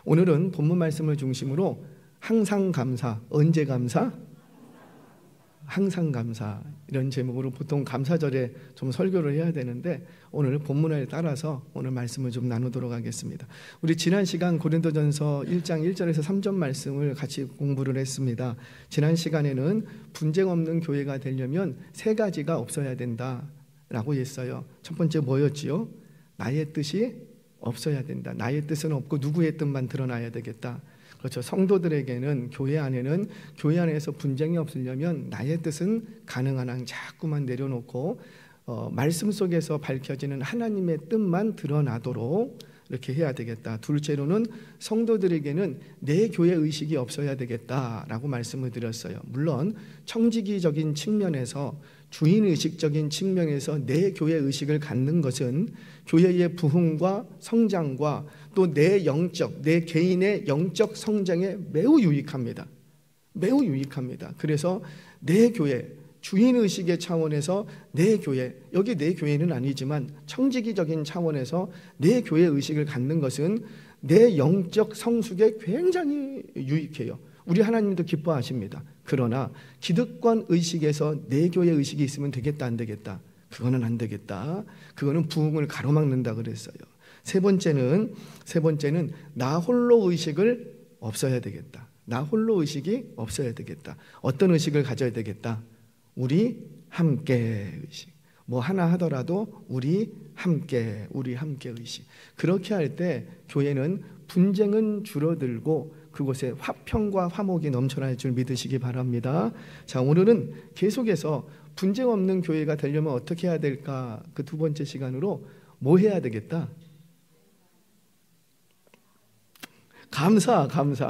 오늘은 본문 말씀을 중심으로 항상 감사, 언제 감사? 항상 감사, 이런 제목으로 보통 감사절에 좀 설교를 해야 되는데 오늘 본문을 따라서 오늘 말씀을 좀 나누도록 하겠습니다. 우리 지난 시간 고린도전서 1장 1절에서 3절 말씀을 같이 공부를 했습니다. 지난 시간에는 분쟁 없는 교회가 되려면 세 가지가 없어야 된다라고 했어요. 첫 번째 뭐였지요? 나의 뜻이 없어야 된다. 나의 뜻은 없고 누구의 뜻만 드러나야 되겠다. 그렇죠. 성도들에게는 교회 안에는 교회 안에서 분쟁이 없으려면 나의 뜻은 가능한 한 자꾸만 내려놓고 말씀 속에서 밝혀지는 하나님의 뜻만 드러나도록 이렇게 해야 되겠다. 둘째로는 성도들에게는 내 교회 의식이 없어야 되겠다라고 말씀을 드렸어요. 물론 청지기적인 측면에서 주인의식적인 측면에서 내 교회 의식을 갖는 것은 교회의 부흥과 성장과 또 내 영적, 내 개인의 영적 성장에 매우 유익합니다. 매우 유익합니다. 그래서 내 교회, 주인의식의 차원에서 내 교회, 여기 내 교회는 아니지만 청지기적인 차원에서 내 교회 의식을 갖는 것은 내 영적 성숙에 굉장히 유익해요. 우리 하나님도 기뻐하십니다. 그러나 기득권 의식에서 내 교회 의식이 있으면 되겠다 안 되겠다? 그거는 안 되겠다. 그거는 부흥을 가로막는다 그랬어요. 세 번째는 나 홀로 의식을 없어야 되겠다. 나 홀로 의식이 없어야 되겠다. 어떤 의식을 가져야 되겠다? 우리 함께 의식. 뭐 하나 하더라도 우리 함께 의식. 그렇게 할 때 교회는 분쟁은 줄어들고 그곳에 화평과 화목이 넘쳐날 줄 믿으시기 바랍니다. 자, 오늘은 계속해서 분쟁 없는 교회가 되려면 어떻게 해야 될까? 그 두 번째 시간으로 뭐 해야 되겠다? 감사.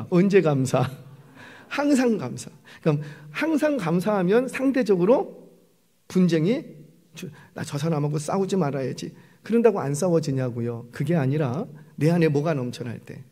언제 감사? 항상 감사. 그럼 항상 감사하면 상대적으로 분쟁이 나 저 사람하고 싸우지 말아야지. 그런다고 안 싸워지냐고요. 그게 아니라 내 안에 뭐가 넘쳐날 때.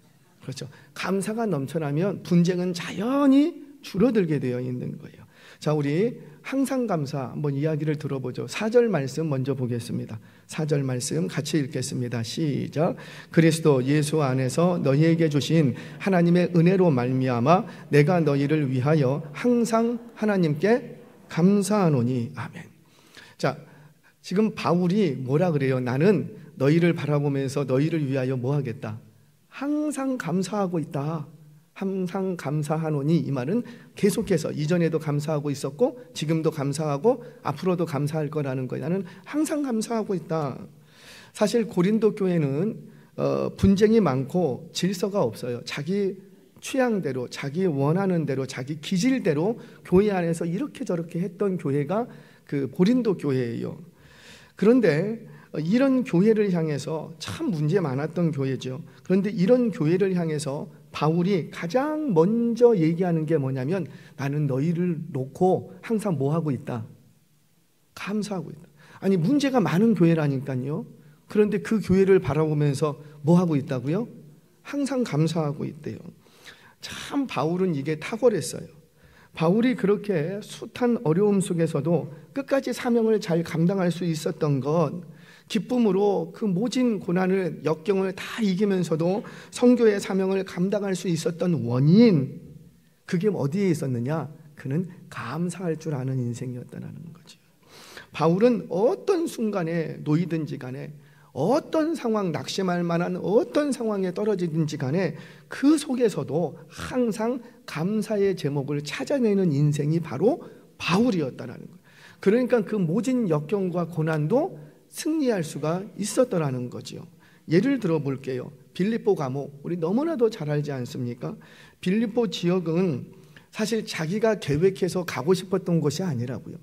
그렇죠. 감사가 넘쳐나면 분쟁은 자연히 줄어들게 되어 있는 거예요. 자, 우리 항상 감사 한번 이야기를 들어보죠. 4절 말씀 먼저 보겠습니다. 4절 말씀 같이 읽겠습니다. 시작. 그리스도 예수 안에서 너희에게 주신 하나님의 은혜로 말미암아 내가 너희를 위하여 항상 하나님께 감사하노니. 아멘. 자, 지금 바울이 뭐라 그래요? 나는 너희를 바라보면서 너희를 위하여 뭐 하겠다? 항상 감사하고 있다. 항상 감사하노니, 이 말은 계속해서 이전에도 감사하고 있었고 지금도 감사하고 앞으로도 감사할 거라는 거예요. 나는 항상 감사하고 있다. 사실 고린도 교회는 분쟁이 많고 질서가 없어요. 자기 취향대로, 자기 원하는 대로, 자기 기질대로 교회 안에서 이렇게 저렇게 했던 교회가 그 고린도 교회예요. 그런데 이런 교회를 향해서 참 문제 많았던 교회죠. 그런데 이런 교회를 향해서 바울이 가장 먼저 얘기하는 게 뭐냐면 나는 너희를 놓고 항상 뭐 하고 있다? 감사하고 있다. 아니, 문제가 많은 교회라니까요. 그런데 그 교회를 바라보면서 뭐 하고 있다고요? 항상 감사하고 있대요. 참 바울은 이게 탁월했어요. 바울이 그렇게 숱한 어려움 속에서도 끝까지 사명을 잘 감당할 수 있었던 것, 기쁨으로 그 모진 고난을, 역경을 다 이기면서도 선교의 사명을 감당할 수 있었던 원인, 그게 어디에 있었느냐? 그는 감사할 줄 아는 인생이었다는 거죠. 바울은 어떤 순간에 놓이든지 간에, 어떤 상황, 낙심할 만한 어떤 상황에 떨어지든지 간에 그 속에서도 항상 감사의 제목을 찾아내는 인생이 바로 바울이었다는 거예요. 그러니까 그 모진 역경과 고난도 승리할 수가 있었더라는 거죠. 예를 들어 볼게요. 빌립보 감옥, 우리 너무나도 잘 알지 않습니까? 빌립보 지역은 사실 자기가 계획해서 가고 싶었던 곳이 아니라고요.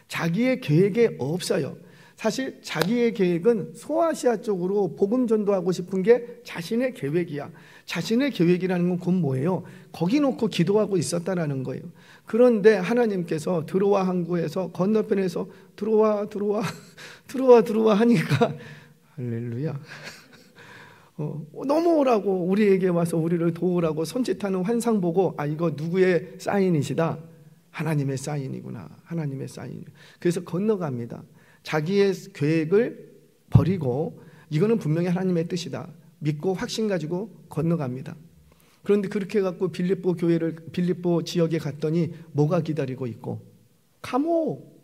자기의 계획에 없어요. 사실 자기의 계획은 소아시아 쪽으로 복음 전도하고 싶은 게 자신의 계획이야. 자신의 계획이라는 건 곧 뭐예요? 거기 놓고 기도하고 있었다라는 거예요. 그런데 하나님께서 들어와 항구에서 건너편에서 들어와 하니까 할렐루야. 넘어오라고, 우리에게 와서 우리를 도우라고 손짓하는 환상 보고 이거 누구의 사인이시다? 하나님의 사인이구나. 하나님의 사인. 그래서 건너갑니다. 자기의 계획을 버리고 이거는 분명히 하나님의 뜻이다 믿고 확신 가지고 건너갑니다. 그런데 그렇게 해갖고 빌립보 지역에 갔더니 뭐가 기다리고 있고? 감옥.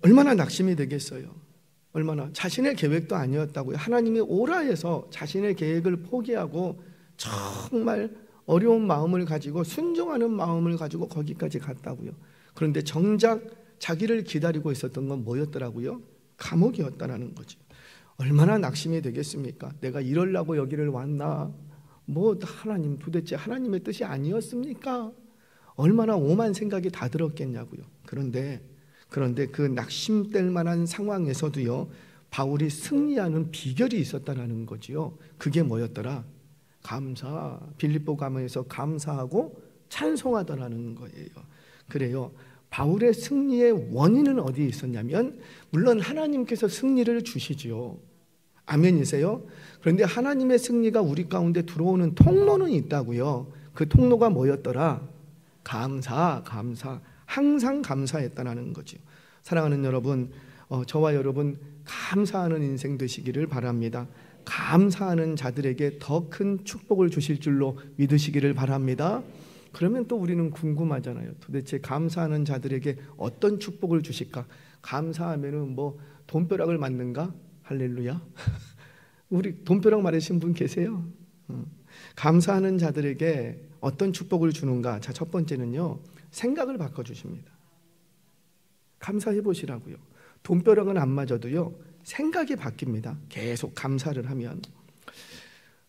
얼마나 낙심이 되겠어요. 얼마나 자신의 계획도 아니었다고요. 하나님이 오라 해서 자신의 계획을 포기하고 정말 어려운 마음을 가지고 순종하는 마음을 가지고 거기까지 갔다고요. 그런데 정작 자기를 기다리고 있었던 건 뭐였더라고요? 감옥이었다라는 거죠. 얼마나 낙심이 되겠습니까? 내가 이러려고 여기를 왔나? 뭐 하나님, 도대체 하나님의 뜻이 아니었습니까? 얼마나 오만 생각이 다 들었겠냐고요. 그런데 그 낙심될 만한 상황에서도요, 바울이 승리하는 비결이 있었다라는 거지요. 그게 뭐였더라? 감사. 빌립보 감옥에서 감사하고 찬송하더라는 거예요. 그래요. 바울의 승리의 원인은 어디에 있었냐면, 물론 하나님께서 승리를 주시지요. 아멘이세요? 그런데 하나님의 승리가 우리 가운데 들어오는 통로는 있다고요. 그 통로가 뭐였더라? 감사. 항상 감사했다라는 거죠. 사랑하는 여러분, 저와 여러분 감사하는 인생 되시기를 바랍니다. 감사하는 자들에게 더 큰 축복을 주실 줄로 믿으시기를 바랍니다. 그러면 또 우리는 궁금하잖아요. 도대체 감사하는 자들에게 어떤 축복을 주실까? 감사하면은 뭐 돈벼락을 맞는가? 할렐루야. 우리 돈벼락 맞으신 분 계세요? 감사하는 자들에게 어떤 축복을 주는가? 자, 첫 번째는요, 생각을 바꿔주십니다. 감사해 보시라고요. 돈벼락은 안 맞아도요, 생각이 바뀝니다. 계속 감사를 하면.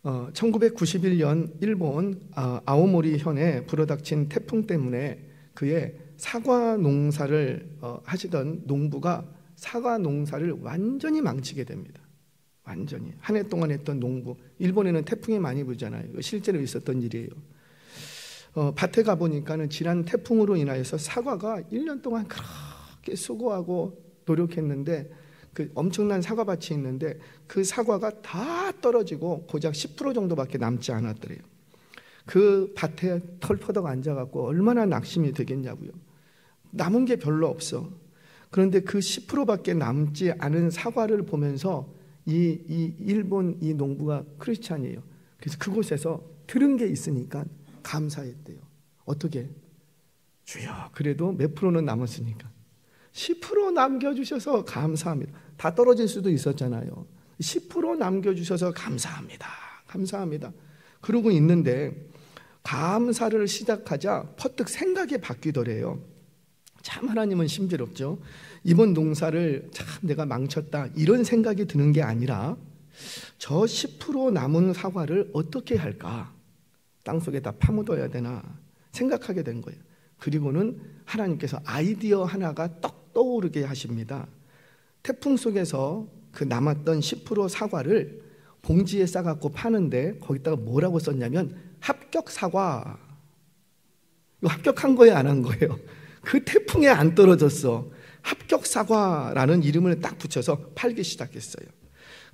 1991년 일본 아오모리 현에 불어닥친 태풍 때문에 그의 사과 농사를 하시던 농부가 사과 농사를 완전히 망치게 됩니다. 완전히 한 해 동안 했던 농부. 일본에는 태풍이 많이 불잖아요. 실제로 있었던 일이에요. 밭에 가보니까는 지난 태풍으로 인하여서 사과가 1년 동안 그렇게 수고하고 노력했는데, 그 엄청난 사과밭이 있는데 그 사과가 다 떨어지고 고작 10% 정도밖에 남지 않았더래요. 그 밭에 털퍼덕 앉아갖고 얼마나 낙심이 되겠냐고요. 남은 게 별로 없어. 그런데 그 10%밖에 남지 않은 사과를 보면서 이 일본 이 농부가 크리스찬이에요. 그래서 그곳에서 들은 게 있으니까 감사했대요. 어떻게? 주여, 그래도 몇 프로는 남았으니까 10% 남겨주셔서 감사합니다. 다 떨어질 수도 있었잖아요. 10% 남겨주셔서 감사합니다. 감사합니다. 그러고 있는데 감사를 시작하자 퍼뜩 생각이 바뀌더래요. 참 하나님은 신비롭죠. 이번 농사를 참 내가 망쳤다, 이런 생각이 드는 게 아니라 저 10% 남은 사과를 어떻게 할까? 땅속에다 파묻어야 되나 생각하게 된 거예요. 그리고는 하나님께서 아이디어 하나가 떡 떠오르게 하십니다. 태풍 속에서 그 남았던 10% 사과를 봉지에 싸갖고 파는데 거기다가 뭐라고 썼냐면 합격 사과. 이거 합격한 거예요, 안 한 거예요? 그 태풍에 안 떨어졌어. 합격 사과라는 이름을 딱 붙여서 팔기 시작했어요.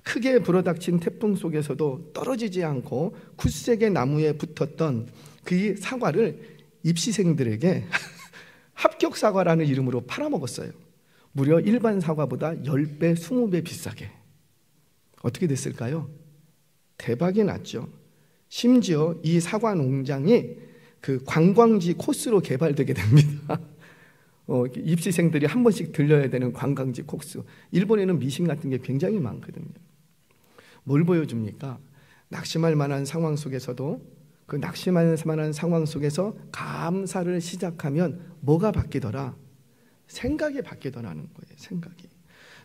크게 불어닥친 태풍 속에서도 떨어지지 않고 굳세게 나무에 붙었던 그 사과를 입시생들에게 합격 사과라는 이름으로 팔아먹었어요. 무려 일반 사과보다 10배, 20배 비싸게. 어떻게 됐을까요? 대박이 났죠. 심지어 이 사과 농장이 그 관광지 코스로 개발되게 됩니다. 입시생들이 한 번씩 들려야 되는 관광지 코스. 일본에는 미신 같은 게 굉장히 많거든요. 뭘 보여줍니까? 낙심할 만한 상황 속에서도, 그 낙심할 만한 상황 속에서 감사를 시작하면 뭐가 바뀌더라? 생각이 바뀌더라는 거예요. 생각이.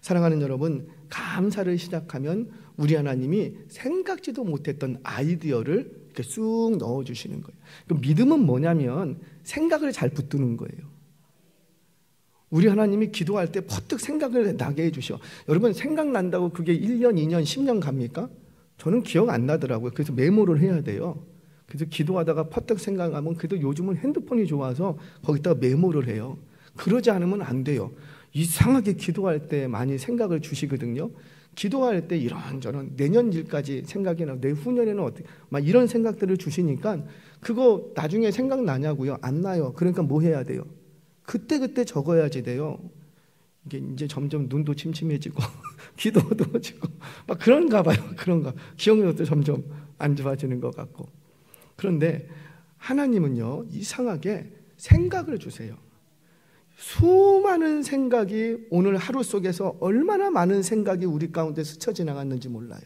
사랑하는 여러분, 감사를 시작하면 우리 하나님이 생각지도 못했던 아이디어를 이렇게 쑥 넣어주시는 거예요. 그 믿음은 뭐냐면 생각을 잘 붙드는 거예요. 우리 하나님이 기도할 때 퍼뜩 생각을 나게 해주셔. 여러분, 생각난다고 그게 1년, 2년, 10년 갑니까? 저는 기억 안 나더라고요. 그래서 메모를 해야 돼요. 그래서 기도하다가 퍼뜩 생각하면, 그래도 요즘은 핸드폰이 좋아서 거기다가 메모를 해요. 그러지 않으면 안 돼요. 이상하게 기도할 때 많이 생각을 주시거든요. 기도할 때 이런저런 내년 일까지 생각이 나고 내후년에는 어떻게 막 이런 생각들을 주시니까 그거 나중에 생각나냐고요? 안 나요. 그러니까 뭐 해야 돼요? 그때그때 적어야지 돼요. 이게 이제 점점 눈도 침침해지고 귀도 어두워지고 막 그런가 봐요. 그런가. 기억력도 점점 안 좋아지는 것 같고. 그런데 하나님은요, 이상하게 생각을 주세요. 수많은 생각이 오늘 하루 속에서 얼마나 많은 생각이 우리 가운데 스쳐 지나갔는지 몰라요.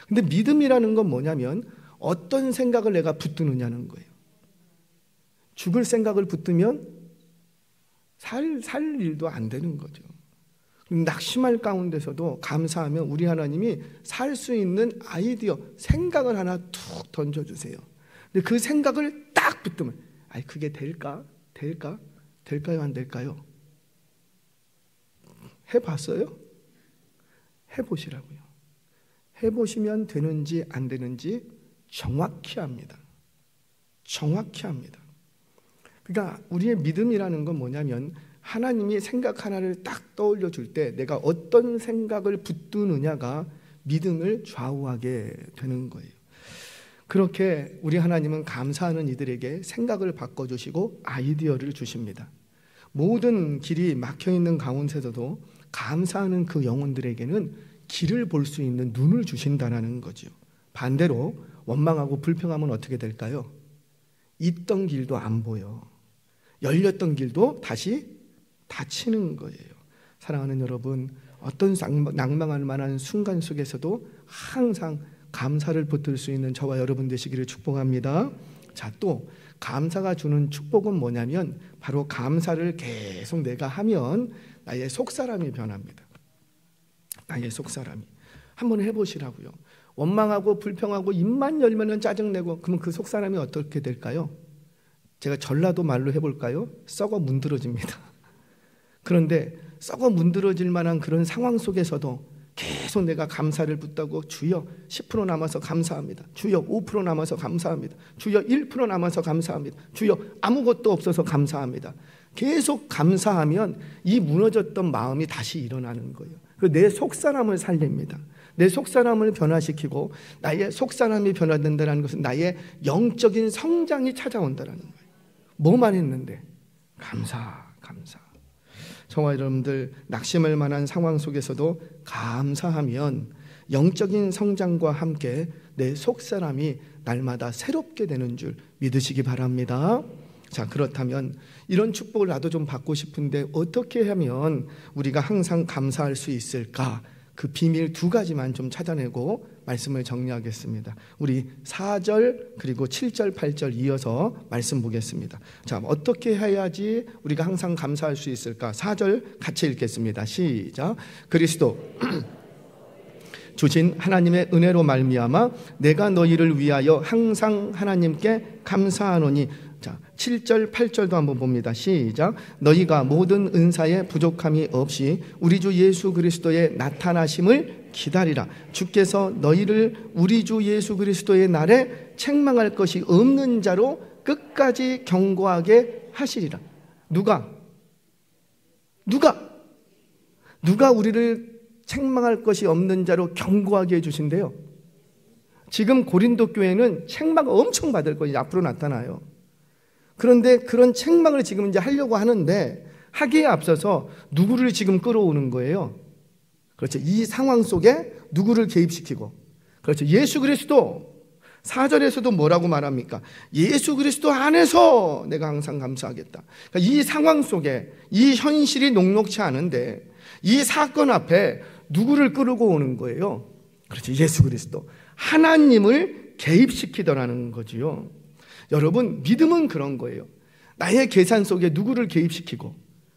근데 믿음이라는 건 뭐냐면 어떤 생각을 내가 붙드느냐는 거예요. 죽을 생각을 붙들면 살 일도 안 되는 거죠. 낙심할 가운데서도 감사하면 우리 하나님이 살 수 있는 아이디어, 생각을 하나 툭 던져주세요. 근데 그 생각을 딱 붙들면 그게 될까? 될까요? 안 될까요? 해봤어요? 해보시라고요. 해보시면 되는지 안 되는지 정확히 합니다. 정확히 합니다. 그러니까 우리의 믿음이라는 건 뭐냐면 하나님이 생각 하나를 딱 떠올려 줄 때 내가 어떤 생각을 붙드느냐가 믿음을 좌우하게 되는 거예요. 그렇게 우리 하나님은 감사하는 이들에게 생각을 바꿔주시고 아이디어를 주십니다. 모든 길이 막혀있는 가운데서도 감사하는 그 영혼들에게는 길을 볼 수 있는 눈을 주신다는 거죠. 반대로 원망하고 불평하면 어떻게 될까요? 있던 길도 안 보여. 열렸던 길도 다시 닫히는 거예요. 사랑하는 여러분, 어떤 낭망할 만한 순간 속에서도 항상 감사를 붙들 수 있는 저와 여러분 되시기를 축복합니다. 자, 또 감사가 주는 축복은 뭐냐면 바로 감사를 계속 내가 하면 나의 속사람이 변합니다. 나의 속사람이. 한번 해보시라고요. 원망하고 불평하고 입만 열면 짜증내고 그러면 그 속사람이 어떻게 될까요? 제가 전라도 말로 해볼까요? 썩어 문드러집니다. 그런데 썩어 문드러질 만한 그런 상황 속에서도 계속 내가 감사를 붙들고 주여 10% 남아서 감사합니다. 주여 5% 남아서 감사합니다. 주여 1% 남아서 감사합니다. 주여 아무것도 없어서 감사합니다. 계속 감사하면 이 무너졌던 마음이 다시 일어나는 거예요. 내 속사람을 살립니다. 내 속사람을 변화시키고 나의 속사람이 변화된다는 것은 나의 영적인 성장이 찾아온다는 거예요. 뭐만 했는데? 감사. 저와 여러분들 낙심할 만한 상황 속에서도 감사하면 영적인 성장과 함께 내 속사람이 날마다 새롭게 되는 줄 믿으시기 바랍니다. 자, 그렇다면 이런 축복을 나도 좀 받고 싶은데 어떻게 하면 우리가 항상 감사할 수 있을까? 그 비밀 두 가지만 좀 찾아내고 말씀을 정리하겠습니다. 우리 4절 그리고 7절 8절 이어서 말씀 보겠습니다. 자, 어떻게 해야지 우리가 항상 감사할 수 있을까? 4절 같이 읽겠습니다. 시작. 그리스도 주신 하나님의 은혜로 말미암아 내가 너희를 위하여 항상 하나님께 감사하노니. 자, 7절 8절도 한번 봅니다. 시작. 너희가 모든 은사에 부족함이 없이 우리 주 예수 그리스도의 나타나심을 기다리라. 주께서 너희를 우리 주 예수 그리스도의 날에 책망할 것이 없는 자로 끝까지 경고하게 하시리라. 누가 우리를 책망할 것이 없는 자로 경고하게 해주신대요. 지금 고린도 교회는 책망 엄청 받을 것이 앞으로 나타나요. 그런데 그런 책망을 지금 이제 하려고 하는데 하기에 앞서서 누구를 지금 끌어오는 거예요? 그렇죠. 이 상황 속에 누구를 개입시키고, 그렇죠. 예수 그리스도. 4절에서도 뭐라고 말합니까? 예수 그리스도 안에서 내가 항상 감사하겠다. 그러니까 이 상황 속에 이 현실이 녹록치 않은데 이 사건 앞에 누구를 끌고 오는 거예요? 그렇죠. 예수 그리스도. 하나님을 개입시키더라는 거지요. 여러분, 믿음은 그런 거예요. 나의 계산 속에 누구를 개입시키고,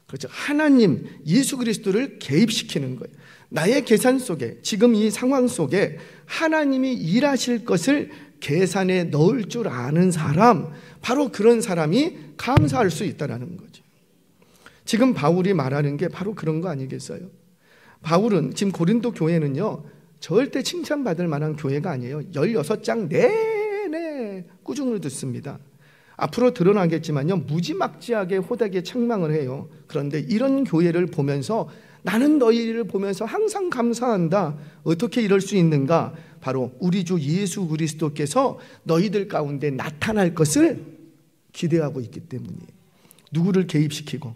그렇죠. 하나님, 예수 그리스도를 개입시키는 거예요. 나의 계산 속에, 지금 이 상황 속에 하나님이 일하실 것을 계산에 넣을 줄 아는 사람, 바로 그런 사람이 감사할 수 있다는 거죠. 지금 바울이 말하는 게 바로 그런 거 아니겠어요? 바울은 지금 고린도 교회는요, 절대 칭찬받을 만한 교회가 아니에요. 16장 내내 꾸중을 듣습니다. 앞으로 드러나겠지만요, 무지막지하게 호되게 책망을 해요. 그런데 이런 교회를 보면서 나는 너희를 보면서 항상 감사한다. 어떻게 이럴 수 있는가? 바로 우리 주 예수 그리스도께서 너희들 가운데 나타날 것을 기대하고 있기 때문이에요. 누구를 개입시키고?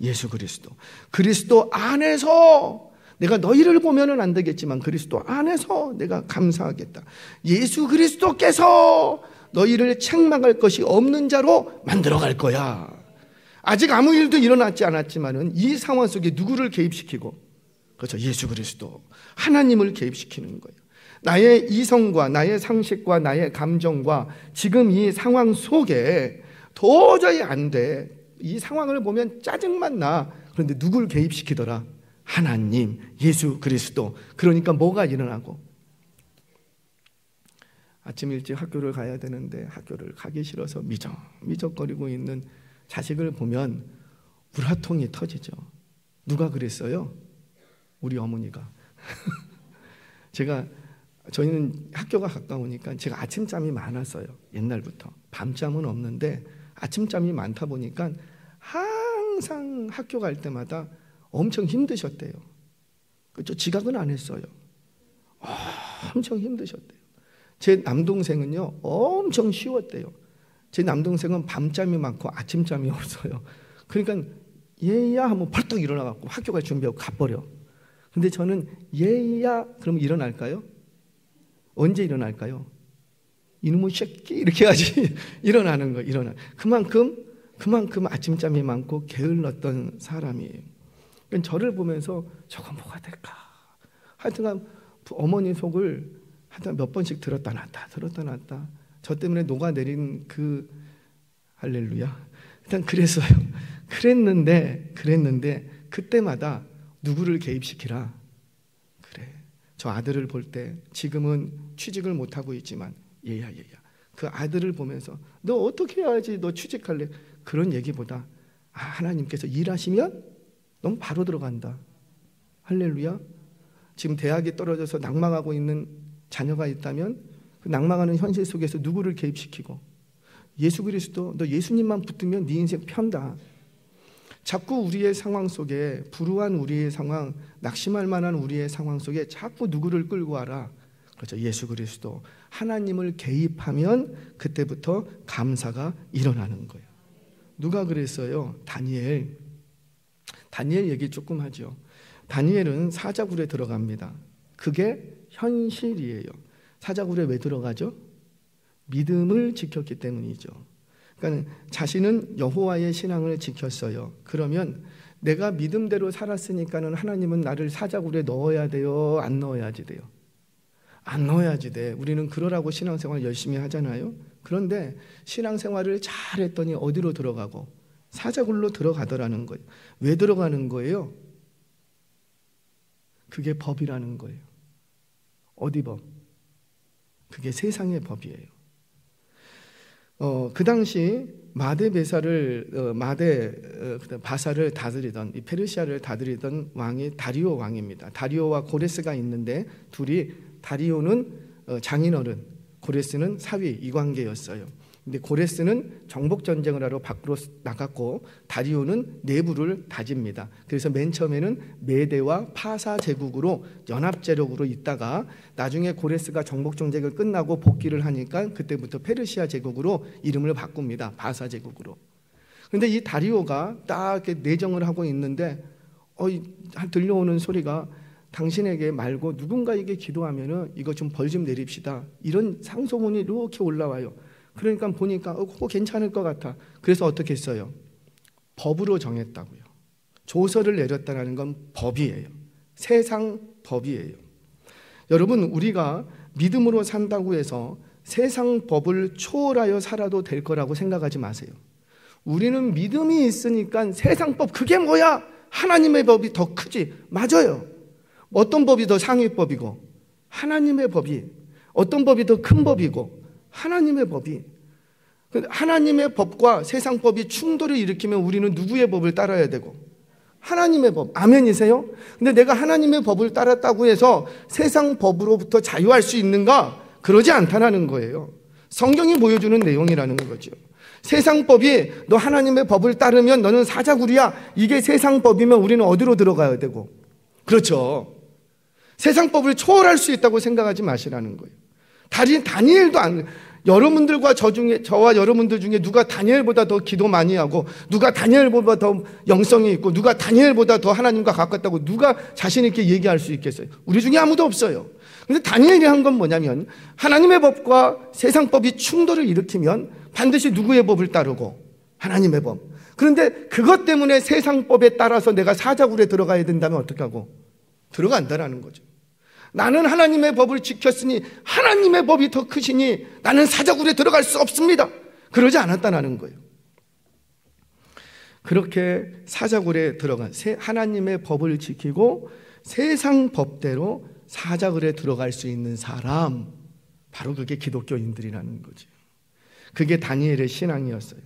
예수 그리스도. 그리스도 안에서 내가 너희를 보면은 안 되겠지만 그리스도 안에서 내가 감사하겠다. 예수 그리스도께서 너희를 책망할 것이 없는 자로 만들어갈 거야. 아직 아무 일도 일어나지 않았지만은 이 상황 속에 누구를 개입시키고, 그렇죠, 예수 그리스도, 하나님을 개입시키는 거예요. 나의 이성과 나의 상식과 나의 감정과 지금 이 상황 속에 도저히 안 돼. 이 상황을 보면 짜증만 나. 그런데 누굴 개입시키더라? 하나님, 예수 그리스도. 그러니까 뭐가 일어나고, 아침 일찍 학교를 가야 되는데 학교를 가기 싫어서 미적거리고 있는 자식을 보면 우라통이 터지죠. 누가 그랬어요? 우리 어머니가. 저희는 학교가 가까우니까 제가 아침잠이 많았어요. 옛날부터. 밤잠은 없는데 아침잠이 많다 보니까 항상 학교 갈 때마다 엄청 힘드셨대요. 그렇죠? 지각은 안 했어요. 엄청 힘드셨대요. 제 남동생은요, 엄청 쉬웠대요. 제 남동생은 밤잠이 많고 아침잠이 없어요. 그러니까 얘야 하면 벌떡 일어나갖고 학교 갈 준비하고 가버려. 근데 저는 얘야 그러면 일어날까요? 언제 일어날까요? 이놈의 새끼 이렇게 해야지 일어나는 거. 그만큼 아침잠이 많고 게을렀던 사람이에요. 그러니까 저를 보면서 저거 뭐가 될까? 하여튼간 어머니 속을 하여튼 몇 번씩 들었다 놨다. 저 때문에 녹아내린 그 할렐루야. 일단 그랬어요. 그랬는데 그때마다 누구를 개입시키라? 그래. 저 아들을 볼 때 지금은 취직을 못하고 있지만 얘야. 그 아들을 보면서 너 어떻게 해야지 너 취직할래? 그런 얘기보다 하나님께서 일하시면 넌 바로 들어간다. 할렐루야. 지금 대학이 떨어져서 낭망하고 있는 자녀가 있다면 그 낭망하는 현실 속에서 누구를 개입시키고, 예수 그리스도, 너 예수님만 붙으면 네 인생 편다. 자꾸 우리의 상황 속에, 불우한 우리의 상황, 낙심할 만한 우리의 상황 속에 자꾸 누구를 끌고 와라. 그렇죠, 예수 그리스도. 하나님을 개입하면 그때부터 감사가 일어나는 거예요. 누가 그랬어요? 다니엘 얘기 조금 하죠. 다니엘은 사자굴에 들어갑니다. 그게 현실이에요. 사자굴에 왜 들어가죠? 믿음을 지켰기 때문이죠. 그러니까 자신은 여호와의 신앙을 지켰어요. 그러면 내가 믿음대로 살았으니까는 하나님은 나를 사자굴에 넣어야 돼요? 안 넣어야지 돼요? 안 넣어야지 돼. 우리는 그러라고 신앙생활 열심히 하잖아요. 그런데 신앙생활을 잘했더니 어디로 들어가고? 사자굴로 들어가더라는 거예요. 왜 들어가는 거예요? 그게 법이라는 거예요. 어디 법? 그게 세상의 법이에요. 그 당시 바사를 다스리던, 이 페르시아를 다스리던 왕이 다리오 왕입니다. 다리오와 고레스가 있는데 다리오는 장인어른, 고레스는 사위, 이 관계였어요. 근데 고레스는 정복 전쟁을 하러 밖으로 나갔고 다리오는 내부를 다집니다. 그래서 맨 처음에는 메대와 파사 제국으로 연합제력으로 있다가 나중에 고레스가 정복 전쟁을 끝나고 복귀를 하니까 그때부터 페르시아 제국으로 이름을 바꿉니다. 바사 제국으로. 그런데 이 다리오가 딱 이렇게 내정을 하고 있는데 들려오는 소리가 당신에게 말고 누군가에게 기도하면은 이거 좀 벌 좀 내립시다. 이런 상소문이 이렇게 올라와요. 그러니까 보니까 그거 괜찮을 것 같아. 그래서 어떻게 했어요? 법으로 정했다고요. 조서를 내렸다는 건 법이에요. 세상 법이에요. 여러분, 우리가 믿음으로 산다고 해서 세상 법을 초월하여 살아도 될 거라고 생각하지 마세요. 우리는 믿음이 있으니까 세상 법 그게 뭐야? 하나님의 법이 더 크지. 맞아요. 어떤 법이 더 상위법이고 하나님의 법이, 어떤 법이 더 큰 법이고 하나님의 법이. 하나님의 법과 세상 법이 충돌을 일으키면 우리는 누구의 법을 따라야 되고? 하나님의 법. 아멘이세요? 근데 내가 하나님의 법을 따랐다고 해서 세상 법으로부터 자유할 수 있는가? 그러지 않다는 거예요. 성경이 보여주는 내용이라는 거죠. 세상 법이 너 하나님의 법을 따르면 너는 사자굴이야. 이게 세상 법이면 우리는 어디로 들어가야 되고? 그렇죠. 세상 법을 초월할 수 있다고 생각하지 마시라는 거예요. 다니엘도 여러분들과 저와 여러분들 중에 누가 다니엘보다 더 기도 많이 하고, 누가 다니엘보다 더 영성이 있고, 누가 다니엘보다 더 하나님과 가깝다고 누가 자신 있게 얘기할 수 있겠어요? 우리 중에 아무도 없어요. 근데 다니엘이 한 건 뭐냐면, 하나님의 법과 세상 법이 충돌을 일으키면 반드시 누구의 법을 따르고? 하나님의 법. 그런데 그것 때문에 세상 법에 따라서 내가 사자굴에 들어가야 된다면 어떻게 하고? 들어간다라는 거죠. 나는 하나님의 법을 지켰으니 하나님의 법이 더 크시니 나는 사자굴에 들어갈 수 없습니다. 그러지 않았다는 거예요. 그렇게 사자굴에 들어간, 하나님의 법을 지키고 세상 법대로 사자굴에 들어갈 수 있는 사람, 바로 그게 기독교인들이라는 거죠. 그게 다니엘의 신앙이었어요.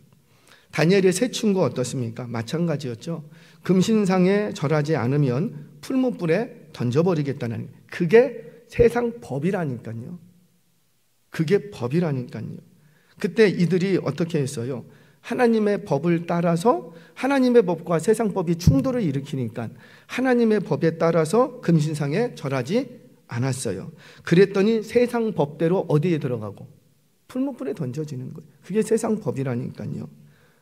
다니엘의 세 친구 어떻습니까? 마찬가지였죠. 금신상에 절하지 않으면 풀무불에 던져버리겠다는, 그게 세상 법이라니까요. 그게 법이라니까요. 그때 이들이 어떻게 했어요? 하나님의 법을 따라서, 하나님의 법과 세상 법이 충돌을 일으키니까 하나님의 법에 따라서 금신상에 절하지 않았어요. 그랬더니 세상 법대로 어디에 들어가고? 풀무불에 던져지는 거예요. 그게 세상 법이라니까요.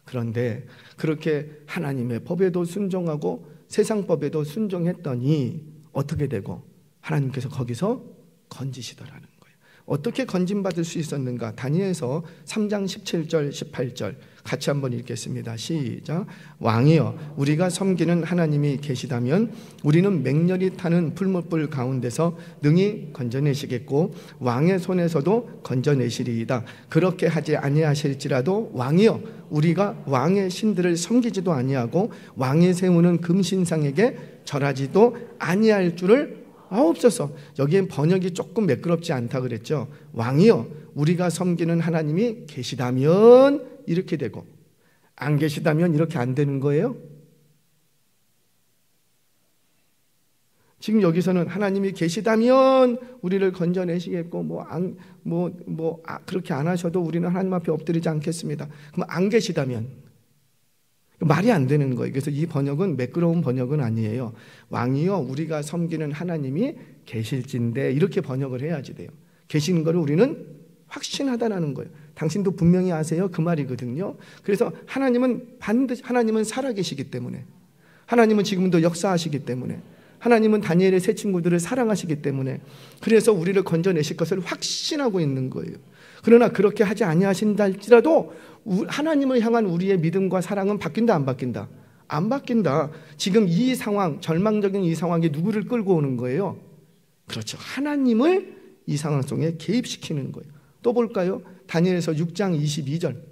그런데 그렇게 하나님의 법에도 순종하고 세상 법에도 순종했더니 어떻게 되고? 하나님께서 거기서 건지시더라는 거예요. 어떻게 건진받을 수 있었는가? 다니엘서 3장 17절 18절 같이 한번 읽겠습니다. 시작. 왕이여, 우리가 섬기는 하나님이 계시다면 우리는 맹렬히 타는 풀무불 가운데서 능히 건져내시겠고 왕의 손에서도 건져내시리이다. 그렇게 하지 아니하실지라도 왕이여, 우리가 왕의 신들을 섬기지도 아니하고 왕이 세우는 금신상에게 절하지도 아니할 줄을 아옵소서. 여기엔 번역이 조금 매끄럽지 않다 그랬죠. 왕이여, 우리가 섬기는 하나님이 계시다면 이렇게 되고, 안 계시다면 이렇게 안 되는 거예요? 지금 여기서는 하나님이 계시다면 우리를 건져내시겠고, 그렇게 안 하셔도 우리는 하나님 앞에 엎드리지 않겠습니다. 그럼 안 계시다면, 말이 안 되는 거예요. 그래서 이 번역은 매끄러운 번역은 아니에요. 왕이여, 우리가 섬기는 하나님이 계실진데, 이렇게 번역을 해야지 돼요. 계시는 거를 우리는 확신하다라는 거예요. 당신도 분명히 아세요? 그 말이거든요. 그래서 하나님은 반드시, 하나님은 살아계시기 때문에, 하나님은 지금도 역사하시기 때문에, 하나님은 다니엘의 세 친구들을 사랑하시기 때문에, 그래서 우리를 건져내실 것을 확신하고 있는 거예요. 그러나 그렇게 하지 아니하신다 할지라도 하나님을 향한 우리의 믿음과 사랑은 바뀐다, 안 바뀐다? 안 바뀐다. 지금 이 상황, 절망적인 이 상황에 누구를 끌고 오는 거예요? 그렇죠. 하나님을 이 상황 속에 개입시키는 거예요. 또 볼까요? 다니엘서 6장 22절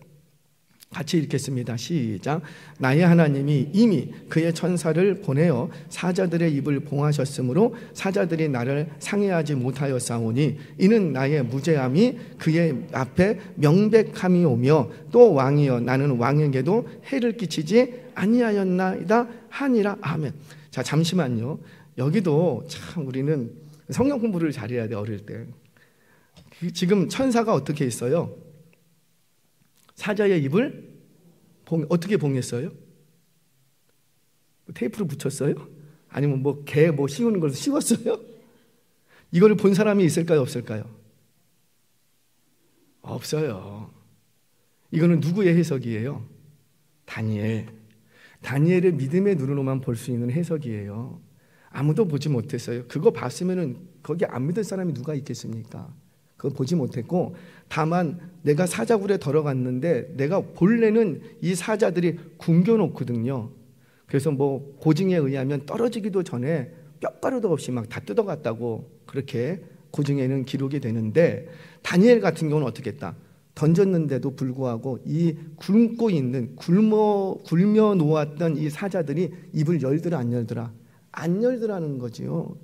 같이 읽겠습니다. 시작. 나의 하나님이 이미 그의 천사를 보내어 사자들의 입을 봉하셨으므로 사자들이 나를 상해하지 못하였사오니 이는 나의 무죄함이 그의 앞에 명백함이 오며 또 왕이여, 나는 왕에게도 해를 끼치지 아니하였나이다 하니라. 아멘. 자, 잠시만요. 여기도 참 우리는 성경 공부를 잘해야 돼. 어릴 때 지금 천사가 어떻게 했어요? 사자의 입을 어떻게 봉했어요? 테이프로 붙였어요? 아니면 개 씌우는 걸 씌웠어요? 이거를 본 사람이 있을까요, 없을까요? 없어요. 이거는 누구의 해석이에요? 다니엘의 믿음의 눈으로만 볼 수 있는 해석이에요. 아무도 보지 못했어요. 그거 봤으면은 거기 안 믿을 사람이 누가 있겠습니까? 그거 보지 못했고, 다만 내가 사자굴에 들어갔는데 내가 본래는 이 사자들이 굶겨놓거든요. 그래서 고증에 의하면 떨어지기도 전에 뼈가루도 없이 막 다 뜯어갔다고 그렇게 고증에는 기록이 되는데, 다니엘 같은 경우는 어떻게 했다? 던졌는데도 불구하고 이 굶어 놓았던 이 사자들이 입을 열더라, 안 열더라? 안 열더라는 거지요.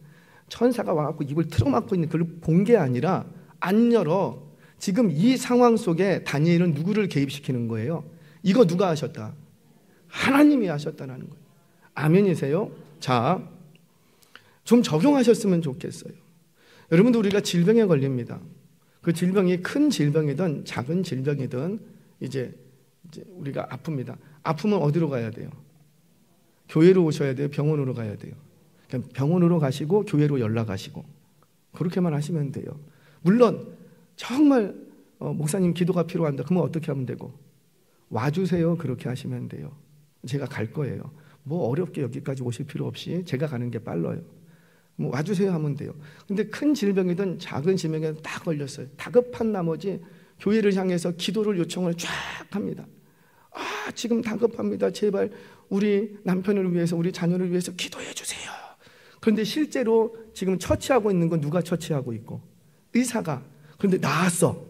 천사가 와갖고 입을 틀어막고 있는 그걸 본 게 아니라 안 열어. 지금 이 상황 속에 다니엘은 누구를 개입시키는 거예요? 이거 누가 하셨다? 하나님이 하셨다는 거예요. 아멘이세요? 자, 좀 적용하셨으면 좋겠어요. 여러분들, 우리가 질병에 걸립니다. 그 질병이 큰 질병이든 작은 질병이든 이제 우리가 아픕니다. 아프면 어디로 가야 돼요? 교회로 오셔야 돼요? 병원으로 가야 돼요? 그냥 병원으로 가시고 교회로 연락하시고 그렇게만 하시면 돼요. 물론 정말 목사님 기도가 필요한다. 그러면 어떻게 하면 되고? 와주세요. 그렇게 하시면 돼요. 제가 갈 거예요. 뭐 어렵게 여기까지 오실 필요 없이 제가 가는 게 빨라요. 뭐 와주세요 하면 돼요. 근데 큰 질병이든 작은 질병이든 다 걸렸어요. 다급한 나머지 교회를 향해서 기도를 요청을 쫙 합니다. 지금 다급합니다. 제발 우리 남편을 위해서, 우리 자녀를 위해서 기도해 주세요. 그런데 실제로 지금 처치하고 있는 건 누가 처치하고 있고? 의사가. 그런데 나았어.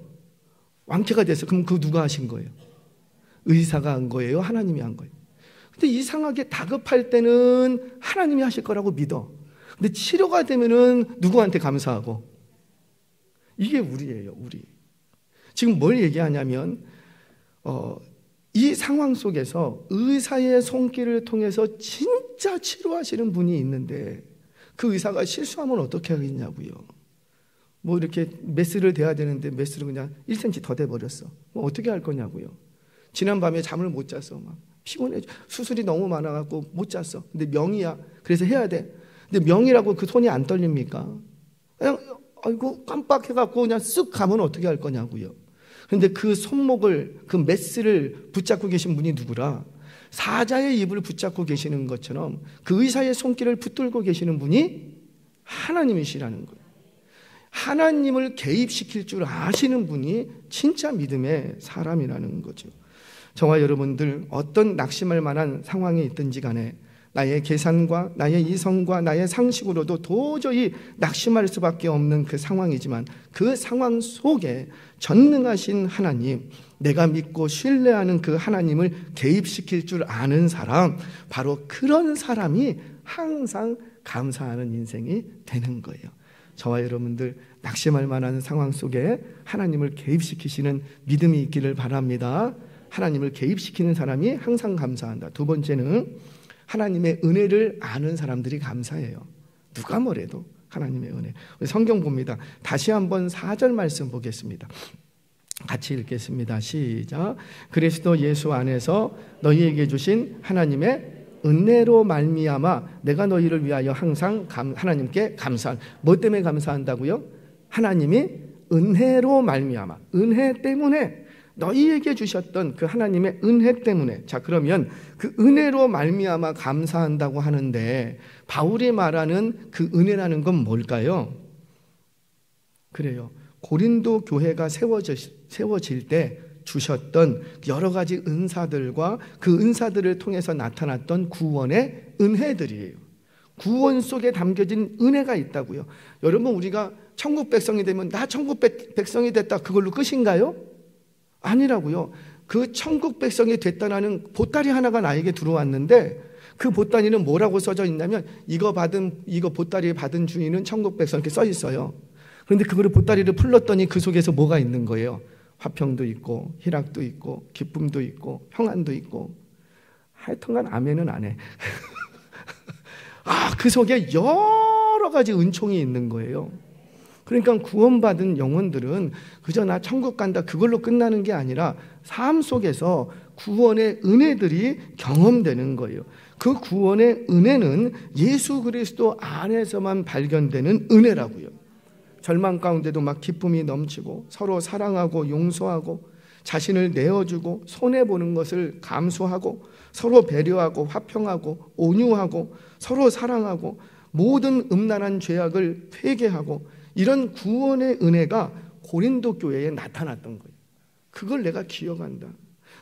완쾌가 됐어. 그럼 그거 누가 하신 거예요? 의사가 한 거예요? 하나님이 한 거예요? 근데 이상하게 다급할 때는 하나님이 하실 거라고 믿어. 근데 치료가 되면은 누구한테 감사하고? 이게 우리예요, 우리. 지금 뭘 얘기하냐면 이 상황 속에서 의사의 손길을 통해서 진짜 치료하시는 분이 있는데 그 의사가 실수하면 어떻게 하겠냐고요. 뭐 이렇게 메스를 대야 되는데 메스를 그냥 1cm 더 대버렸어. 뭐 어떻게 할 거냐고요. 지난밤에 잠을 못 잤어. 막 피곤해. 수술이 너무 많아갖고 못 잤어. 근데 명이야. 그래서 해야 돼. 근데 명이라고 그 손이 안 떨립니까? 그냥 아이고 깜빡해갖고 그냥 쓱 가면 어떻게 할 거냐고요. 그런데 그 손목을, 그 메스를 붙잡고 계신 분이 누구라? 사자의 입을 붙잡고 계시는 것처럼 그 의사의 손길을 붙들고 계시는 분이 하나님이시라는 거예요. 하나님을 개입시킬 줄 아시는 분이 진짜 믿음의 사람이라는 거죠. 저와 여러분들 어떤 낙심할 만한 상황에 있든지 간에 나의 계산과 나의 이성과 나의 상식으로도 도저히 낙심할 수밖에 없는 그 상황이지만 그 상황 속에 전능하신 하나님, 내가 믿고 신뢰하는 그 하나님을 개입시킬 줄 아는 사람, 바로 그런 사람이 항상 감사하는 인생이 되는 거예요. 저와 여러분들 낙심할 만한 상황 속에 하나님을 개입시키시는 믿음이 있기를 바랍니다. 하나님을 개입시키는 사람이 항상 감사한다. 두 번째는 하나님의 은혜를 아는 사람들이 감사해요. 누가 뭐래도 하나님의 은혜. 성경 봅니다. 다시 한번 4절 말씀 보겠습니다. 같이 읽겠습니다. 시작. 그리스도 예수 안에서 너희에게 주신 하나님의 은혜로 말미암아 내가 너희를 위하여 항상 하나님께 감사한. 뭐 때문에 감사한다고요? 하나님이 은혜로 말미암아, 은혜 때문에, 너희에게 주셨던 그 하나님의 은혜 때문에. 자, 그러면 그 은혜로 말미암아 감사한다고 하는데 바울이 말하는 그 은혜라는 건 뭘까요? 그래요. 고린도 교회가 세워질 때 주셨던 여러 가지 은사들과 그 은사들을 통해서 나타났던 구원의 은혜들이에요. 구원 속에 담겨진 은혜가 있다고요. 여러분, 우리가 천국 백성이 되면 나 천국 백성이 됐다, 그걸로 끝인가요? 아니라고요. 그 천국 백성이 됐다는 보따리 하나가 나에게 들어왔는데 그 보따리는 뭐라고 써져 있냐면 이거 보따리 받은 주인은 천국 백성, 이렇게 써 있어요. 그런데 그거를 보따리를 풀렀더니 그 속에서 뭐가 있는 거예요? 화평도 있고 희락도 있고 기쁨도 있고 평안도 있고. 하여튼간 아멘은 안 해. 그 속에 여러 가지 은총이 있는 거예요. 그러니까 구원받은 영혼들은 그저 나 천국 간다, 그걸로 끝나는 게 아니라 삶 속에서 구원의 은혜들이 경험되는 거예요. 그 구원의 은혜는 예수 그리스도 안에서만 발견되는 은혜라고요. 절망 가운데도 막 기쁨이 넘치고 서로 사랑하고 용서하고 자신을 내어주고 손해보는 것을 감수하고 서로 배려하고 화평하고 온유하고 서로 사랑하고 모든 음란한 죄악을 회개하고, 이런 구원의 은혜가 고린도 교회에 나타났던 거예요. 그걸 내가 기억한다.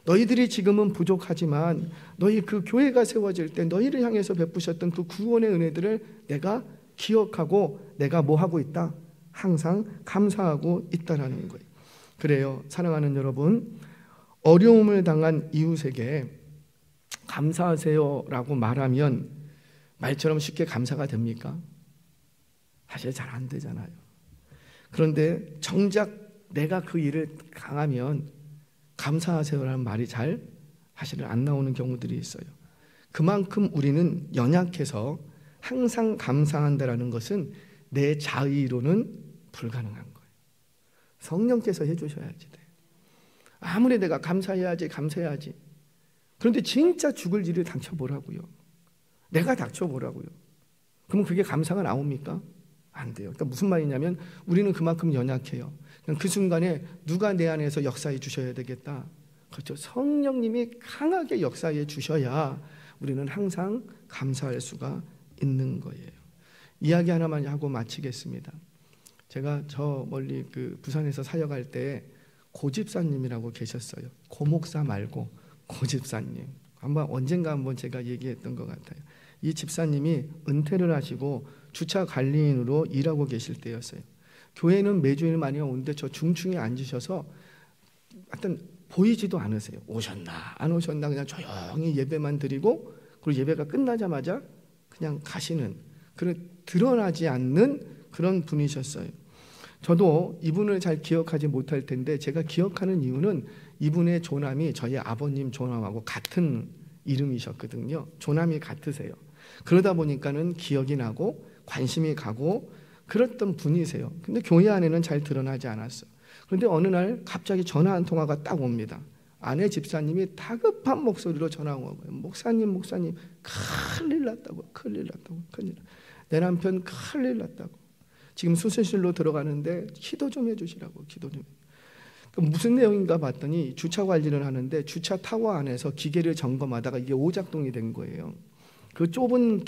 너희들이 지금은 부족하지만 너희 그 교회가 세워질 때 너희를 향해서 베푸셨던 그 구원의 은혜들을 내가 기억하고 내가 뭐 하고 있다? 항상 감사하고 있다라는 거예요. 그래요, 사랑하는 여러분, 어려움을 당한 이웃에게 감사하세요라고 말하면 말처럼 쉽게 감사가 됩니까? 사실 잘 안 되잖아요. 그런데 정작 내가 그 일을 강하면 감사하세요라는 말이 잘 사실은 안 나오는 경우들이 있어요. 그만큼 우리는 연약해서 항상 감사한다라는 것은 내 자의로는 불가능한 거예요. 성령께서 해주셔야지 돼. 아무리 내가 감사해야지. 그런데 진짜 죽을 일을 닥쳐보라고요. 내가 닥쳐보라고요. 그럼 그게 감사가 나옵니까? 안 돼요. 그러니까 무슨 말이냐면 우리는 그만큼 연약해요. 그 순간에 누가 내 안에서 역사해 주셔야 되겠다. 그렇죠. 성령님이 강하게 역사해 주셔야 우리는 항상 감사할 수가 있는 거예요. 이야기 하나만 하고 마치겠습니다. 제가 저 멀리 그 부산에서 사역할 때 고집사님이라고 계셨어요. 고목사 말고 고집사님. 언젠가 한번 제가 얘기했던 것 같아요. 이 집사님이 은퇴를 하시고 주차 관리인으로 일하고 계실 때였어요. 교회는 매주일 많이 오는데 저 중층에 앉으셔서 하여튼 보이지도 않으세요. 오셨나 안 오셨나 그냥 조용히 예배만 드리고 그리고 예배가 끝나자마자 그냥 가시는, 그런 드러나지 않는 그런 분이셨어요. 저도 이분을 잘 기억하지 못할 텐데 제가 기억하는 이유는 이분의 조남이 저희 아버님 조남하고 같은 이름이셨거든요. 조남이 같으세요. 그러다 보니까는 기억이 나고 관심이 가고 그랬던 분이세요. 근데 교회 안에는 잘 드러나지 않았어요. 그런데 어느 날 갑자기 전화 한 통화가 딱 옵니다. 아내 집사님이 다급한 목소리로 전화가 온 거예요. 목사님 큰일 났다고. 내 남편 큰일 났다고. 지금 수술실로 들어가는데 기도 좀 해주시라고. 기도 좀. 무슨 내용인가 봤더니 주차 관리를 하는데 주차 타워 안에서 기계를 점검하다가 이게 오작동이 된 거예요. 그 좁은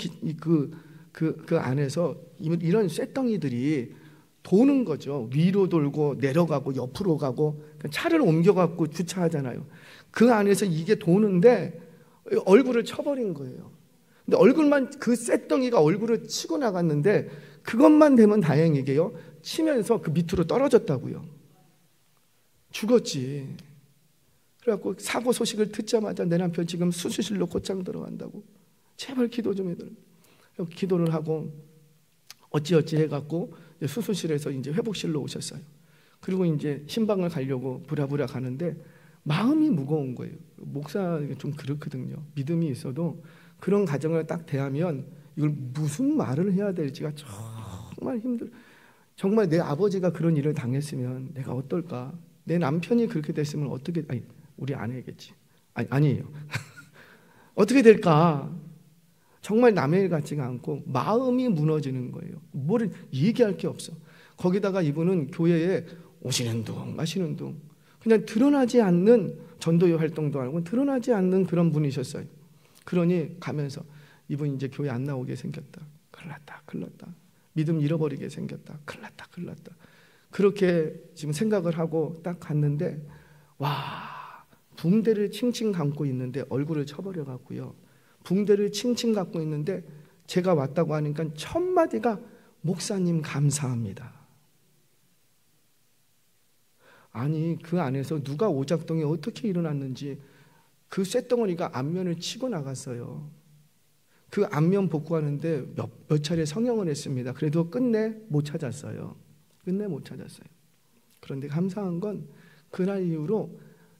그 안에서 이런 쇳덩이들이 도는 거죠. 위로 돌고 내려가고 옆으로 가고 차를 옮겨갖고 주차하잖아요. 그 안에서 이게 도는데 얼굴을 쳐버린 거예요. 근데 얼굴만, 그 쇳덩이가 얼굴을 치고 나갔는데 그것만 되면 다행이게요. 치면서 그 밑으로 떨어졌다고요. 죽었지. 그래갖고 사고 소식을 듣자마자 내 남편 지금 수술실로 곧장 들어간다고. 제발 기도 좀 해달라고. 기도를 하고 어찌어찌 해갖고 수술실에서 이제 회복실로 오셨어요. 그리고 이제 신방을 가려고 부랴부랴 가는데 마음이 무거운 거예요. 목사 좀 그렇거든요. 믿음이 있어도 그런 가정을 딱 대하면 이걸 무슨 말을 해야 될지가 정말 힘들어요. 정말 내 아버지가 그런 일을 당했으면 내가 어떨까? 내 남편이 그렇게 됐으면 어떻게, 우리 아내겠지. 아니에요. 어떻게 될까? 정말 남의 일 같지가 않고 마음이 무너지는 거예요. 뭘 얘기할 게 없어. 거기다가 이분은 교회에 오시는 둥 마시는 둥 그냥 드러나지 않는, 전도회 활동도 하고 드러나지 않는 그런 분이셨어요. 그러니 가면서 이분 이제 교회 안 나오게 생겼다. 큰일 났다. 믿음 잃어버리게 생겼다. 큰일 났다. 그렇게 지금 생각을 하고 딱 갔는데 와, 붕대를 칭칭 감고 있는데 얼굴을 쳐버려 갖고요. 붕대를 칭칭 갖고 있는데 제가 왔다고 하니까 첫 마디가 목사님 감사합니다. 아니 그 안에서 누가 오작동이 어떻게 일어났는지 그 쇳덩어리가 앞면을 치고 나갔어요. 그 앞면 복구하는데 몇 차례 성형을 했습니다. 그래도 끝내 못 찾았어요. 그런데 감사한 건 그날 이후로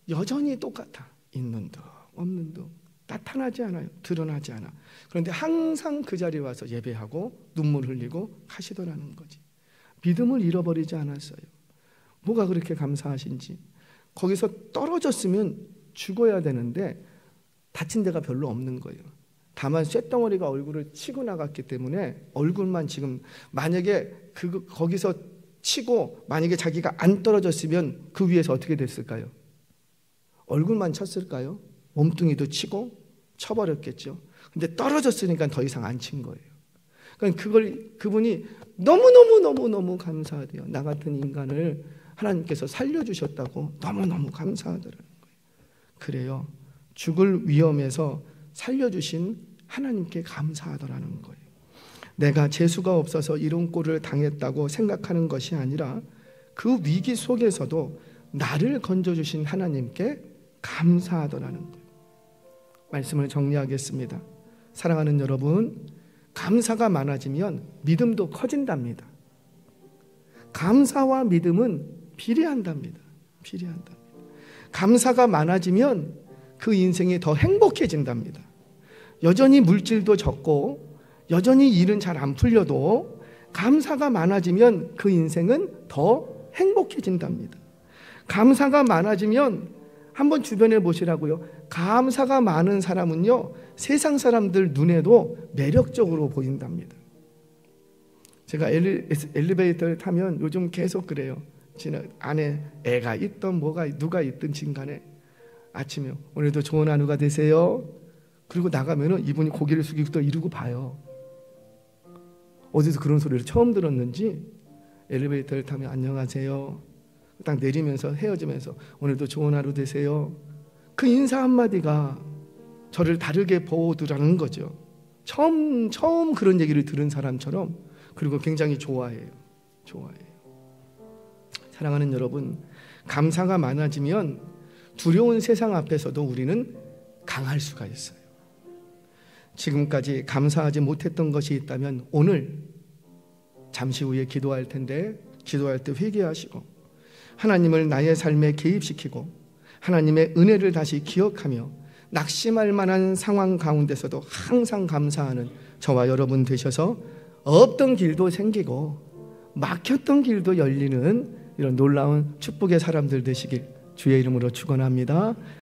여전히 똑같아. 있는 둥 없는 둥. 나타나지 않아요. 드러나지 않아. 그런데 항상 그 자리에 와서 예배하고 눈물 흘리고 하시더라는 거지. 믿음을 잃어버리지 않았어요. 뭐가 그렇게 감사하신지. 거기서 떨어졌으면 죽어야 되는데 다친 데가 별로 없는 거예요. 다만 쇳덩어리가 얼굴을 치고 나갔기 때문에 얼굴만 지금, 만약에 거기서 치고 만약에 자기가 안 떨어졌으면 그 위에서 어떻게 됐을까요? 얼굴만 쳤을까요? 몸뚱이도 치고 쳐버렸겠죠. 근데 떨어졌으니까 더 이상 안 친 거예요. 그러니까 그분이 너무 감사하대요. 나 같은 인간을 하나님께서 살려주셨다고 너무 감사하더라는 거예요. 그래요. 죽을 위험에서 살려주신 하나님께 감사하더라는 거예요. 내가 재수가 없어서 이런 꼴을 당했다고 생각하는 것이 아니라 그 위기 속에서도 나를 건져주신 하나님께 감사하더라는 거예요. 말씀을 정리하겠습니다. 사랑하는 여러분, 감사가 많아지면 믿음도 커진답니다. 감사와 믿음은 비례한답니다. 감사가 많아지면 그 인생이 더 행복해진답니다. 여전히 물질도 적고 여전히 일은 잘 안 풀려도 감사가 많아지면 그 인생은 더 행복해진답니다. 감사가 많아지면 한번 주변에 보시라고요. 감사가 많은 사람은요, 세상 사람들 눈에도 매력적으로 보인답니다. 제가 엘리베이터를 타면 요즘 계속 그래요. 안에 애가 있던 누가 있든 진간에 아침에 오늘도 좋은 하루가 되세요. 그리고 나가면은 이분이 고개를 숙이고 또 이러고 봐요. 어디서 그런 소리를 처음 들었는지 엘리베이터를 타면 안녕하세요. 딱 내리면서 헤어지면서 오늘도 좋은 하루 되세요. 그 인사 한마디가 저를 다르게 보더라는 거죠. 처음 그런 얘기를 들은 사람처럼. 그리고 굉장히 좋아해요. 사랑하는 여러분, 감사가 많아지면 두려운 세상 앞에서도 우리는 강할 수가 있어요. 지금까지 감사하지 못했던 것이 있다면 오늘 잠시 후에 기도할 텐데 기도할 때 회개하시고 하나님을 나의 삶에 개입시키고 하나님의 은혜를 다시 기억하며 낙심할 만한 상황 가운데서도 항상 감사하는 저와 여러분 되셔서 없던 길도 생기고 막혔던 길도 열리는 이런 놀라운 축복의 사람들 되시길 주의 이름으로 축원합니다.